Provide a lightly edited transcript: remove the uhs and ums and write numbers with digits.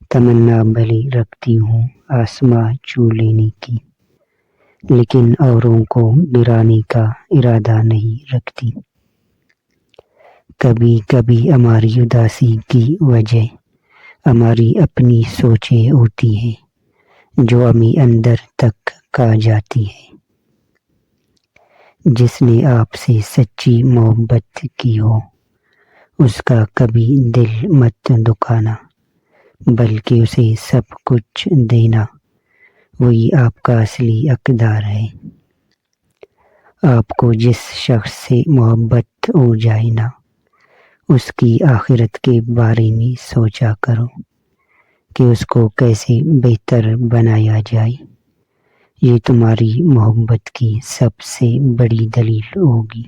تمنا بھلے رکھتی ہوں آسماں چھو لینے کی، لیکن اوروں کو گرانے کا ارادہ نہیں رکھتی۔ کبھی کبھی ہماری اداسی کی وجہ ہماری اپنی سوچیں ہوتی ہیں جو ہمیں اندر تک کھا جاتی ہیں۔ جس نے آپ سے سچی محبت کی ہو اس کا کبھی دل مت دکھانا، بلکہ اسے سب کچھ دینا، وہی آپ کا اصلی حقدار ہے۔ آپ کو جس شخص سے محبت ہو جائے نا، اس کی آخرت کے بارے میں سوچا کرو کہ اس کو کیسے بہتر بنایا جائے۔ یہ تمہاری محبت کی سب سے بڑی دلیل ہوگی۔